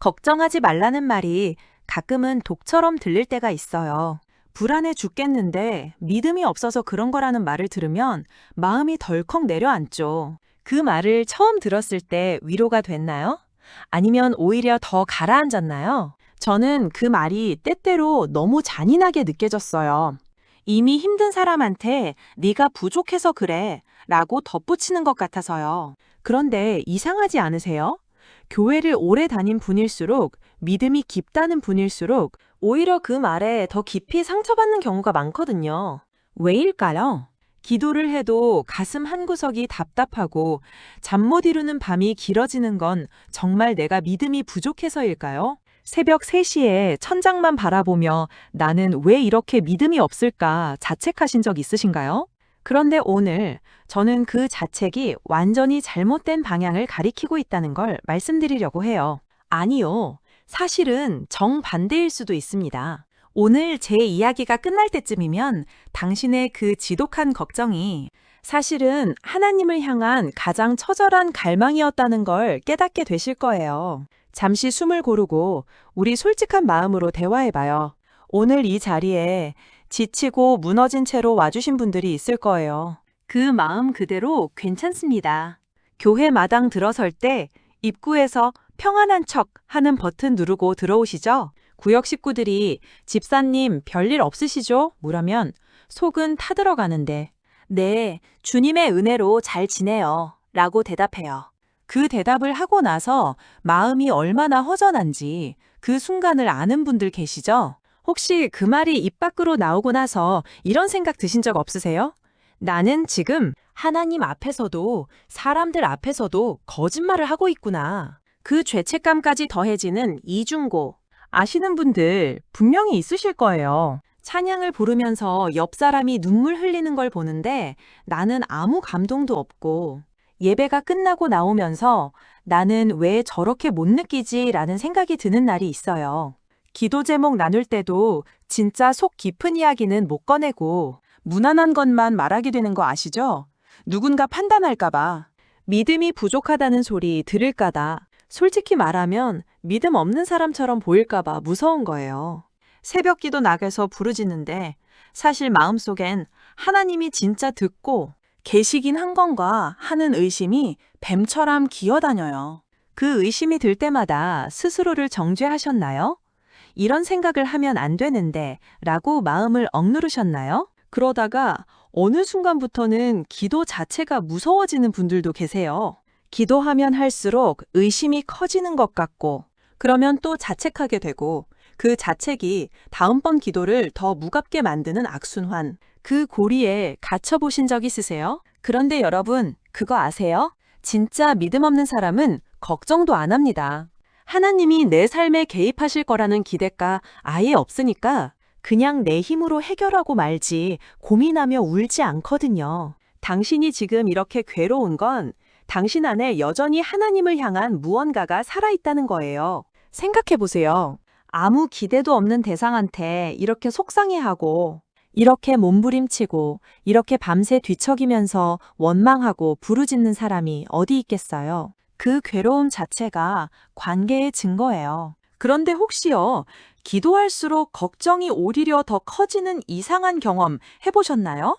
걱정하지 말라는 말이 가끔은 독처럼 들릴 때가 있어요. 불안해 죽겠는데 믿음이 없어서 그런 거라는 말을 들으면 마음이 덜컥 내려앉죠. 그 말을 처음 들었을 때 위로가 됐나요? 아니면 오히려 더 가라앉았나요? 저는 그 말이 때때로 너무 잔인하게 느껴졌어요. 이미 힘든 사람한테 네가 부족해서 그래 라고 덧붙이는 것 같아서요. 그런데 이상하지 않으세요? 교회를 오래 다닌 분일수록 믿음이 깊다는 분일수록 오히려 그 말에 더 깊이 상처받는 경우가 많거든요. 왜일까요? 기도를 해도 가슴 한구석이 답답하고 잠 못 이루는 밤이 길어지는 건 정말 내가 믿음이 부족해서일까요? 새벽 3시에 천장만 바라보며 나는 왜 이렇게 믿음이 없을까 자책하신 적 있으신가요? 그런데 오늘 저는 그 자책이 완전히 잘못된 방향을 가리키고 있다는 걸 말씀드리려고 해요. 아니요. 사실은 정반대일 수도 있습니다. 오늘 제 이야기가 끝날 때쯤이면 당신의 그 지독한 걱정이 사실은 하나님을 향한 가장 처절한 갈망이었다는 걸 깨닫게 되실 거예요. 잠시 숨을 고르고 우리 솔직한 마음으로 대화해봐요. 오늘 이 자리에 지치고 무너진 채로 와주신 분들이 있을 거예요. 그 마음 그대로 괜찮습니다. 교회 마당 들어설 때 입구에서 평안한 척 하는 버튼 누르고 들어오시죠? 구역 식구들이 집사님 별일 없으시죠? 물으면 속은 타들어가는데 네, 주님의 은혜로 잘 지내요. 라고 대답해요. 그 대답을 하고 나서 마음이 얼마나 허전한지 그 순간을 아는 분들 계시죠? 혹시 그 말이 입 밖으로 나오고 나서 이런 생각 드신 적 없으세요? 나는 지금 하나님 앞에서도 사람들 앞에서도 거짓말을 하고 있구나. 그 죄책감까지 더해지는 이중고. 아시는 분들 분명히 있으실 거예요. 찬양을 부르면서 옆 사람이 눈물 흘리는 걸 보는데 나는 아무 감동도 없고 예배가 끝나고 나오면서 나는 왜 저렇게 못 느끼지? 라는 생각이 드는 날이 있어요. 기도 제목 나눌 때도 진짜 속 깊은 이야기는 못 꺼내고 무난한 것만 말하게 되는 거 아시죠? 누군가 판단할까봐, 믿음이 부족하다는 소리 들을까봐, 솔직히 말하면 믿음 없는 사람처럼 보일까봐 무서운 거예요. 새벽 기도 나가서 부르짖는데 사실 마음속엔 하나님이 진짜 듣고 계시긴 한 건가 하는 의심이 뱀처럼 기어다녀요. 그 의심이 들 때마다 스스로를 정죄하셨나요? 이런 생각을 하면 안 되는데 라고 마음을 억누르셨나요? 그러다가 어느 순간부터는 기도 자체가 무서워지는 분들도 계세요. 기도하면 할수록 의심이 커지는 것 같고 그러면 또 자책하게 되고 그 자책이 다음번 기도를 더 무겁게 만드는 악순환. 그 고리에 갇혀보신 적 있으세요? 그런데 여러분, 그거 아세요? 진짜 믿음 없는 사람은 걱정도 안 합니다. 하나님이 내 삶에 개입하실 거라는 기대가 아예 없으니까 그냥 내 힘으로 해결하고 말지 고민하며 울지 않거든요. 당신이 지금 이렇게 괴로운 건 당신 안에 여전히 하나님을 향한 무언가가 살아있다는 거예요. 생각해 보세요. 아무 기대도 없는 대상한테 이렇게 속상해하고 이렇게 몸부림치고 이렇게 밤새 뒤척이면서 원망하고 부르짖는 사람이 어디 있겠어요? 그 괴로움 자체가 관계의 증거예요. 그런데 혹시요, 기도할수록 걱정이 오히려 더 커지는 이상한 경험 해보셨나요?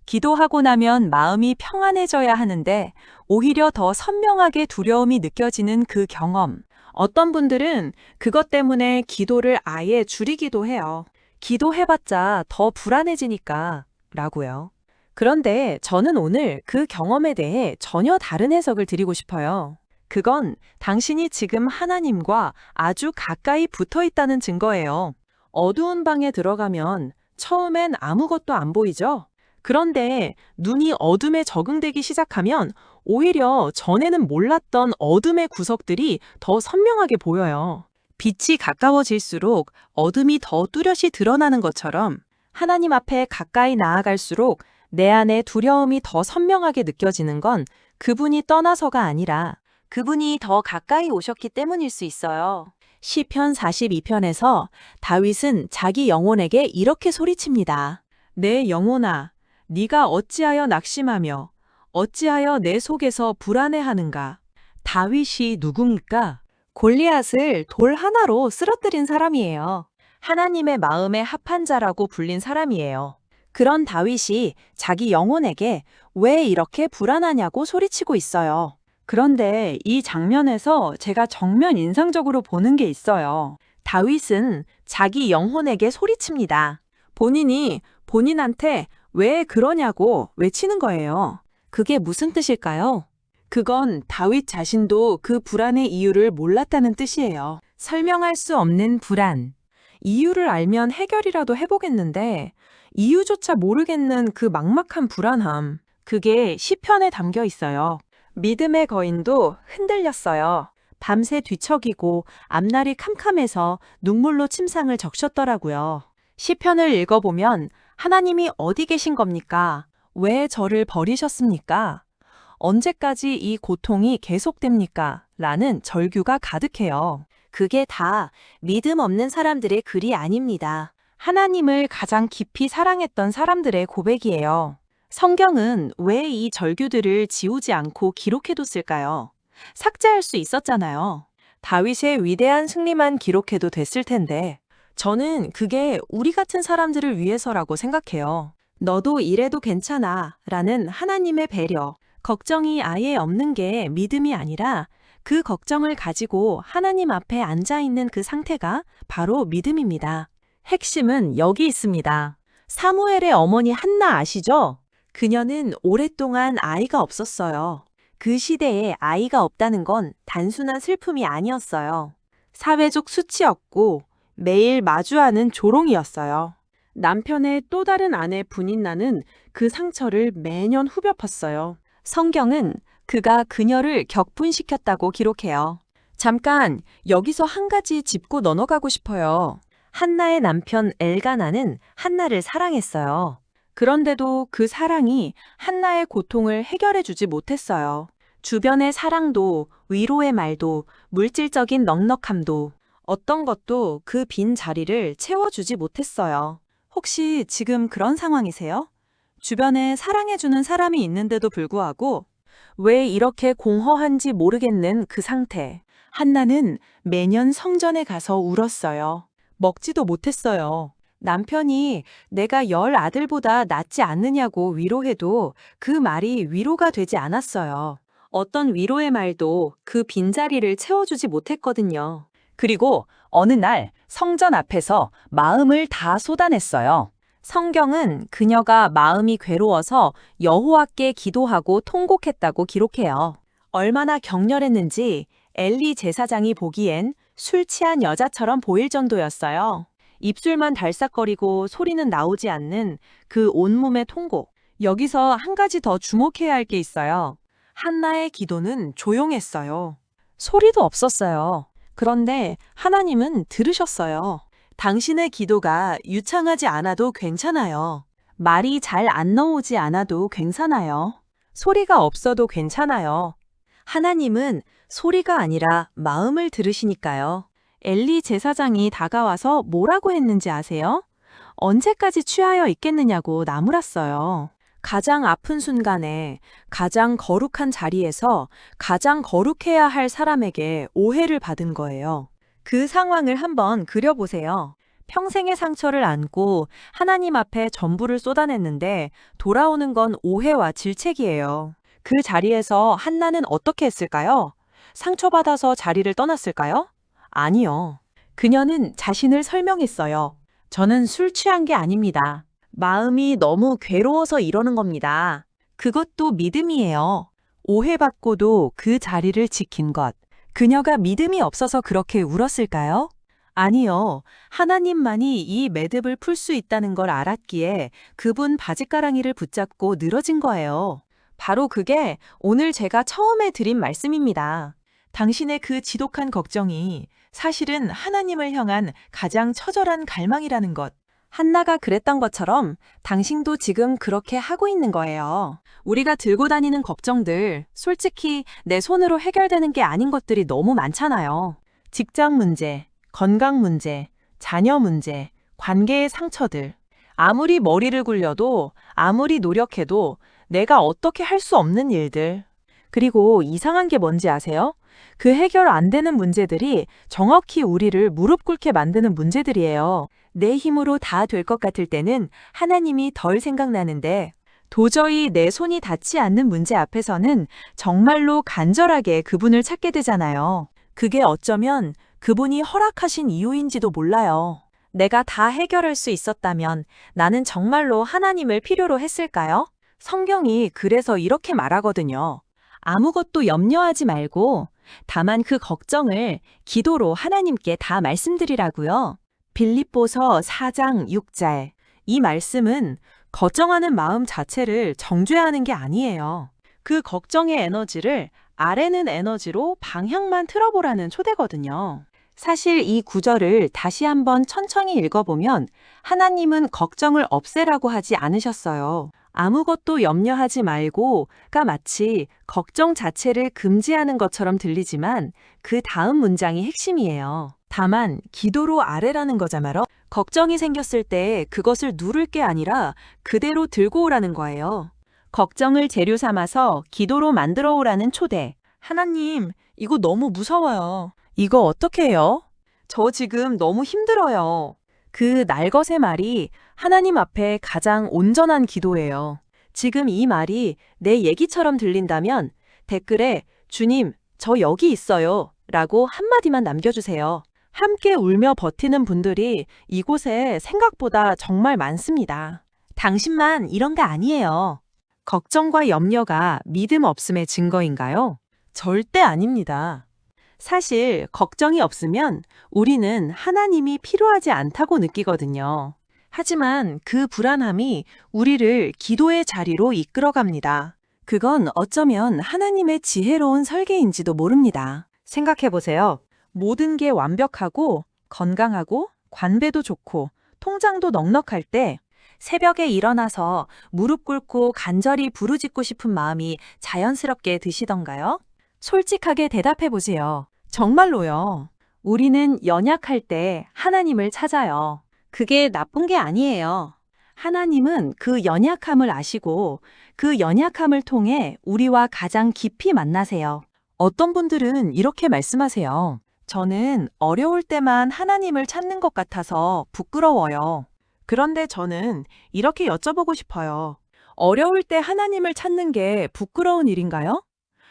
기도하고 나면 마음이 평안해져야 하는데 오히려 더 선명하게 두려움이 느껴지는 그 경험. 어떤 분들은 그것 때문에 기도를 아예 줄이기도 해요. 기도해봤자 더 불안해지니까 라고요. 그런데 저는 오늘 그 경험에 대해 전혀 다른 해석을 드리고 싶어요. 그건 당신이 지금 하나님과 아주 가까이 붙어 있다는 증거예요. 어두운 방에 들어가면 처음엔 아무것도 안 보이죠? 그런데 눈이 어둠에 적응되기 시작하면 오히려 전에는 몰랐던 어둠의 구석들이 더 선명하게 보여요. 빛이 가까워질수록 어둠이 더 뚜렷이 드러나는 것처럼 하나님 앞에 가까이 나아갈수록 내 안에 두려움이 더 선명하게 느껴지는 건 그분이 떠나서가 아니라 그분이 더 가까이 오셨기 때문일 수 있어요. 시편 42편에서 다윗은 자기 영혼에게 이렇게 소리칩니다. 내 영혼아, 네가 어찌하여 낙심하며 어찌하여 내 속에서 불안해하는가? 다윗이 누굽니까? 골리앗을 돌 하나로 쓰러뜨린 사람이에요. 하나님의 마음에 합한 자라고 불린 사람이에요. 그런 다윗이 자기 영혼에게 왜 이렇게 불안하냐고 소리치고 있어요. 그런데 이 장면에서 제가 정말 인상적으로 보는 게 있어요. 다윗은 자기 영혼에게 소리칩니다. 본인이 본인한테 왜 그러냐고 외치는 거예요. 그게 무슨 뜻일까요? 그건 다윗 자신도 그 불안의 이유를 몰랐다는 뜻이에요. 설명할 수 없는 불안. 이유를 알면 해결이라도 해보겠는데 이유조차 모르겠는 그 막막한 불안함. 그게 시편에 담겨 있어요. 믿음의 거인도 흔들렸어요. 밤새 뒤척이고 앞날이 캄캄해서 눈물로 침상을 적셨더라고요. 시편을 읽어보면 하나님이 어디 계신 겁니까? 왜 저를 버리셨습니까? 언제까지 이 고통이 계속됩니까? 라는 절규가 가득해요. 그게 다 믿음 없는 사람들의 글이 아닙니다. 하나님을 가장 깊이 사랑했던 사람들의 고백이에요. 성경은 왜 이 절규들을 지우지 않고 기록해뒀을까요? 삭제할 수 있었잖아요. 다윗의 위대한 승리만 기록해도 됐을 텐데, 저는 그게 우리 같은 사람들을 위해서라고 생각해요. 너도 이래도 괜찮아 라는 하나님의 배려. 걱정이 아예 없는 게 믿음이 아니라 그 걱정을 가지고 하나님 앞에 앉아있는 그 상태가 바로 믿음입니다. 핵심은 여기 있습니다. 사무엘의 어머니 한나 아시죠? 그녀는 오랫동안 아이가 없었어요. 그 시대에 아이가 없다는 건 단순한 슬픔이 아니었어요. 사회적 수치였고 매일 마주하는 조롱이었어요. 남편의 또 다른 아내 분인나는 그 상처를 매년 후벼 팠어요. 성경은 그가 그녀를 격분시켰다고 기록해요. 잠깐 여기서 한 가지 짚고 넘어가고 싶어요. 한나의 남편 엘가나는 한나를 사랑했어요. 그런데도 그 사랑이 한나의 고통을 해결해주지 못했어요. 주변의 사랑도 위로의 말도 물질적인 넉넉함도 어떤 것도 그 빈 자리를 채워주지 못했어요. 혹시 지금 그런 상황이세요? 주변에 사랑해주는 사람이 있는데도 불구하고 왜 이렇게 공허한지 모르겠는 그 상태. 한나는 매년 성전에 가서 울었어요. 먹지도 못했어요. 남편이 내가 10 아들보다 낫지 않느냐고 위로해도 그 말이 위로가 되지 않았어요. 어떤 위로의 말도 그 빈자리를 채워주지 못했거든요. 그리고 어느 날 성전 앞에서 마음을 다 쏟아냈어요. 성경은 그녀가 마음이 괴로워서 여호와께 기도하고 통곡했다고 기록해요. 얼마나 격렬했는지 엘리 제사장이 보기엔 술 취한 여자처럼 보일 정도였어요. 입술만 달싹거리고 소리는 나오지 않는 그 온몸의 통곡. 여기서 한 가지 더 주목해야 할 게 있어요. 한나의 기도는 조용했어요. 소리도 없었어요. 그런데 하나님은 들으셨어요. 당신의 기도가 유창하지 않아도 괜찮아요. 말이 잘 안 나오지 않아도 괜찮아요. 소리가 없어도 괜찮아요. 하나님은 소리가 아니라 마음을 들으시니까요. 엘리 제사장이 다가와서 뭐라고 했는지 아세요? 언제까지 취하여 있겠느냐고 나무랐어요. 가장 아픈 순간에 가장 거룩한 자리에서 가장 거룩해야 할 사람에게 오해를 받은 거예요. 그 상황을 한번 그려보세요. 평생의 상처를 안고 하나님 앞에 전부를 쏟아냈는데 돌아오는 건 오해와 질책이에요. 그 자리에서 한나는 어떻게 했을까요? 상처받아서 자리를 떠났을까요? 아니요. 그녀는 자신을 설명했어요. 저는 술 취한 게 아닙니다. 마음이 너무 괴로워서 이러는 겁니다. 그것도 믿음이에요. 오해받고도 그 자리를 지킨 것. 그녀가 믿음이 없어서 그렇게 울었을까요? 아니요. 하나님만이 이 매듭을 풀 수 있다는 걸 알았기에 그분 바짓가랑이를 붙잡고 늘어진 거예요. 바로 그게 오늘 제가 처음에 드린 말씀입니다. 당신의 그 지독한 걱정이 사실은 하나님을 향한 가장 처절한 갈망이라는 것. 한나가 그랬던 것처럼 당신도 지금 그렇게 하고 있는 거예요. 우리가 들고 다니는 걱정들, 솔직히 내 손으로 해결되는 게 아닌 것들이 너무 많잖아요. 직장 문제, 건강 문제, 자녀 문제, 관계의 상처들. 아무리 머리를 굴려도 아무리 노력해도 내가 어떻게 할 수 없는 일들. 그리고 이상한 게 뭔지 아세요? 그 해결 안 되는 문제들이 정확히 우리를 무릎 꿇게 만드는 문제들이에요. 내 힘으로 다 될 것 같을 때는 하나님이 덜 생각나는데 도저히 내 손이 닿지 않는 문제 앞에서는 정말로 간절하게 그분을 찾게 되잖아요. 그게 어쩌면 그분이 허락하신 이유인지도 몰라요. 내가 다 해결할 수 있었다면 나는 정말로 하나님을 필요로 했을까요? 성경이 그래서 이렇게 말하거든요. 아무것도 염려하지 말고 다만 그 걱정을 기도로 하나님께 다 말씀드리라고요. 빌립보서 4장 6절. 이 말씀은 걱정하는 마음 자체를 정죄하는 게 아니에요. 그 걱정의 에너지를 아래는 에너지로 방향만 틀어보라는 초대거든요. 사실 이 구절을 다시 한번 천천히 읽어보면 하나님은 걱정을 없애라고 하지 않으셨어요. 아무것도 염려하지 말고가 마치 걱정 자체를 금지하는 것처럼 들리지만 그 다음 문장이 핵심이에요. 다만 기도로 아래라는 거잖아요. 걱정이 생겼을 때 그것을 누를 게 아니라 그대로 들고 오라는 거예요. 걱정을 재료 삼아서 기도로 만들어 오라는 초대. 하나님, 이거 너무 무서워요. 이거 어떻게 해요? 저 지금 너무 힘들어요. 그 날것의 말이 하나님 앞에 가장 온전한 기도예요. 지금 이 말이 내 얘기처럼 들린다면 댓글에 주님, 저 여기 있어요 라고 한마디만 남겨주세요. 함께 울며 버티는 분들이 이곳에 생각보다 정말 많습니다. 당신만 이런 거 아니에요. 걱정과 염려가 믿음 없음의 증거인가요? 절대 아닙니다. 사실 걱정이 없으면 우리는 하나님이 필요하지 않다고 느끼거든요. 하지만 그 불안함이 우리를 기도의 자리로 이끌어갑니다. 그건 어쩌면 하나님의 지혜로운 설계인지도 모릅니다. 생각해 보세요. 모든 게 완벽하고 건강하고 관배도 좋고 통장도 넉넉할 때 새벽에 일어나서 무릎 꿇고 간절히 부르짖고 싶은 마음이 자연스럽게 드시던가요? 솔직하게 대답해 보지요. 정말로요. 우리는 연약할 때 하나님을 찾아요. 그게 나쁜 게 아니에요. 하나님은 그 연약함을 아시고 그 연약함을 통해 우리와 가장 깊이 만나세요. 어떤 분들은 이렇게 말씀하세요. 저는 어려울 때만 하나님을 찾는 것 같아서 부끄러워요. 그런데 저는 이렇게 여쭤보고 싶어요. 어려울 때 하나님을 찾는 게 부끄러운 일인가요?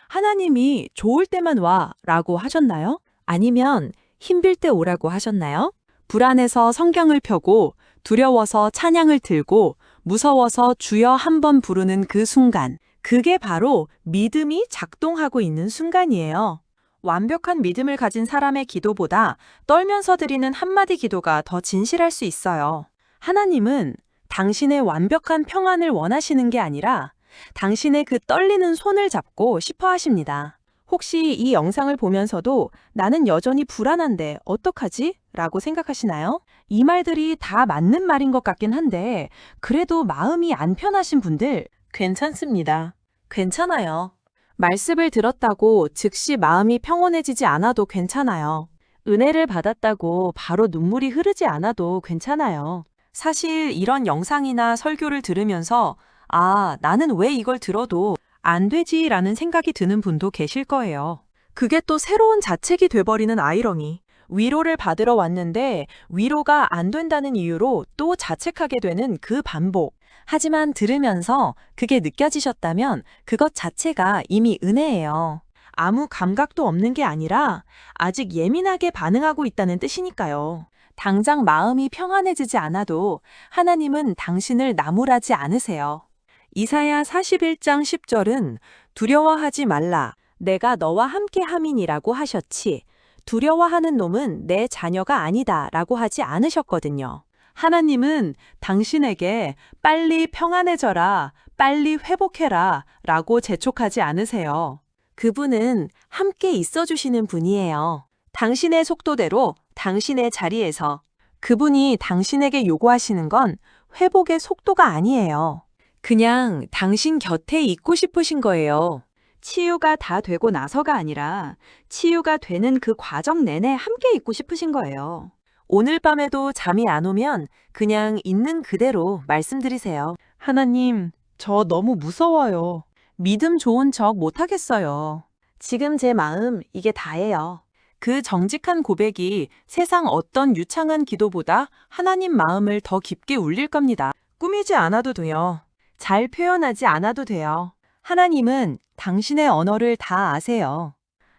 하나님이 좋을 때만 와 라고 하셨나요? 아니면 힘들 때 오라고 하셨나요? 불안해서 성경을 펴고 두려워서 찬양을 들고 무서워서 주여 한번 부르는 그 순간, 그게 바로 믿음이 작동하고 있는 순간이에요. 완벽한 믿음을 가진 사람의 기도보다 떨면서 드리는 한마디 기도가 더 진실할 수 있어요. 하나님은 당신의 완벽한 평안을 원하시는 게 아니라 당신의 그 떨리는 손을 잡고 싶어 하십니다. 혹시 이 영상을 보면서도 나는 여전히 불안한데 어떡하지? 라고 생각하시나요? 이 말들이 다 맞는 말인 것 같긴 한데 그래도 마음이 안 편하신 분들 괜찮습니다. 괜찮아요. 말씀을 들었다고 즉시 마음이 평온해지지 않아도 괜찮아요. 은혜를 받았다고 바로 눈물이 흐르지 않아도 괜찮아요. 사실 이런 영상이나 설교를 들으면서 나는 왜 이걸 들어도 안 되지라는 생각이 드는 분도 계실 거예요. 그게 또 새로운 자책이 돼버리는 아이러니. 위로를 받으러 왔는데 위로가 안 된다는 이유로 또 자책하게 되는 그 반복. 하지만 들으면서 그게 느껴지셨다면 그것 자체가 이미 은혜예요. 아무 감각도 없는 게 아니라 아직 예민하게 반응하고 있다는 뜻이니까요. 당장 마음이 평안해지지 않아도 하나님은 당신을 나무라지 않으세요. 이사야 41장 10절은 두려워하지 말라. 내가 너와 함께 함이니라고 하셨지. 두려워하는 놈은 내 자녀가 아니다 라고 하지 않으셨거든요. 하나님은 당신에게 빨리 평안해져라, 빨리 회복해라 라고 재촉하지 않으세요. 그분은 함께 있어주시는 분이에요. 당신의 속도대로, 당신의 자리에서. 그분이 당신에게 요구하시는 건 회복의 속도가 아니에요. 그냥 당신 곁에 있고 싶으신 거예요. 치유가 다 되고 나서가 아니라 치유가 되는 그 과정 내내 함께 있고 싶으신 거예요. 오늘 밤에도 잠이 안 오면 그냥 있는 그대로 말씀드리세요. 하나님, 저 너무 무서워요. 믿음 좋은 척 못하겠어요. 지금 제 마음, 이게 다예요. 그 정직한 고백이 세상 어떤 유창한 기도보다 하나님 마음을 더 깊게 울릴 겁니다. 꾸미지 않아도 돼요. 잘 표현하지 않아도 돼요. 하나님은 당신의 언어를 다 아세요.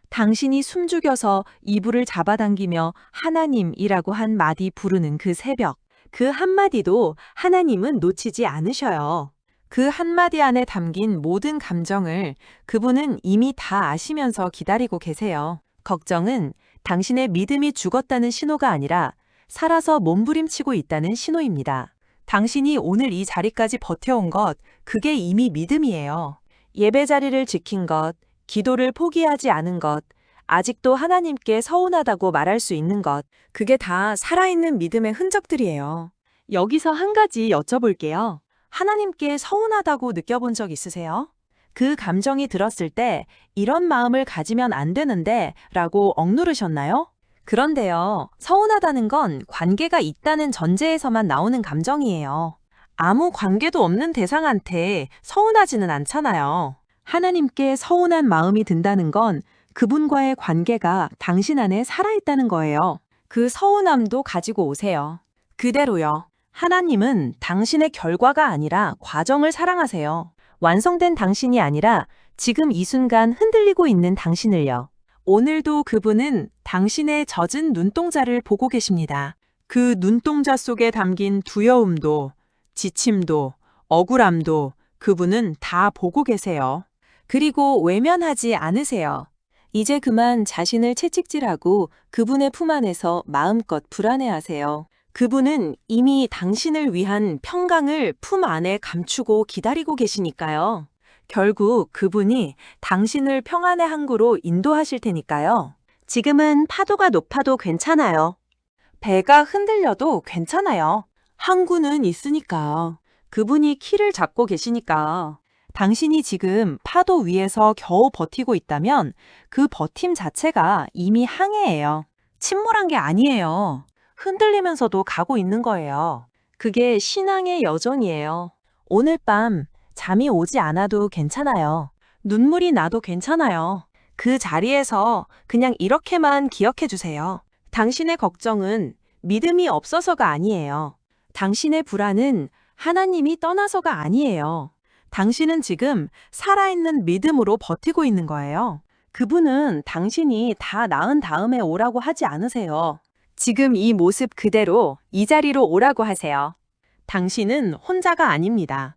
당신이 숨죽여서 이불을 잡아당기며 하나님이라고 한 마디 부르는 그 새벽. 그 한마디도 하나님은 놓치지 않으셔요. 그 한마디 안에 담긴 모든 감정을 그분은 이미 다 아시면서 기다리고 계세요. 걱정은 당신의 믿음이 죽었다는 신호가 아니라 살아서 몸부림치고 있다는 신호입니다. 당신이 오늘 이 자리까지 버텨온 것, 그게 이미 믿음이에요. 예배 자리를 지킨 것, 기도를 포기하지 않은 것, 아직도 하나님께 서운하다고 말할 수 있는 것, 그게 다 살아있는 믿음의 흔적들이에요. 여기서 한 가지 여쭤볼게요. 하나님께 서운하다고 느껴본 적 있으세요? 그 감정이 들었을 때 이런 마음을 가지면 안 되는데 라고 억누르셨나요? 그런데요, 서운하다는 건 관계가 있다는 전제에서만 나오는 감정이에요. 아무 관계도 없는 대상한테 서운하지는 않잖아요. 하나님께 서운한 마음이 든다는 건 그분과의 관계가 당신 안에 살아있다는 거예요. 그 서운함도 가지고 오세요. 그대로요. 하나님은 당신의 결과가 아니라 과정을 사랑하세요. 완성된 당신이 아니라 지금 이 순간 흔들리고 있는 당신을요. 오늘도 그분은 당신의 젖은 눈동자를 보고 계십니다. 그 눈동자 속에 담긴 두려움도, 지침도, 억울함도 그분은 다 보고 계세요. 그리고 외면하지 않으세요. 이제 그만 자신을 채찍질하고 그분의 품 안에서 마음껏 불안해하세요. 그분은 이미 당신을 위한 평강을 품 안에 감추고 기다리고 계시니까요. 결국 그분이 당신을 평안의 항구로 인도하실 테니까요. 지금은 파도가 높아도 괜찮아요. 배가 흔들려도 괜찮아요. 항구는 있으니까요. 그분이 키를 잡고 계시니까. 당신이 지금 파도 위에서 겨우 버티고 있다면 그 버팀 자체가 이미 항해예요. 침몰한 게 아니에요. 흔들리면서도 가고 있는 거예요. 그게 신앙의 여정이에요. 오늘 밤 잠이 오지 않아도 괜찮아요. 눈물이 나도 괜찮아요. 그 자리에서 그냥 이렇게만 기억해 주세요. 당신의 걱정은 믿음이 없어서가 아니에요. 당신의 불안은 하나님이 떠나서가 아니에요. 당신은 지금 살아있는 믿음으로 버티고 있는 거예요. 그분은 당신이 다 나은 다음에 오라고 하지 않으세요. 지금 이 모습 그대로 이 자리로 오라고 하세요. 당신은 혼자가 아닙니다.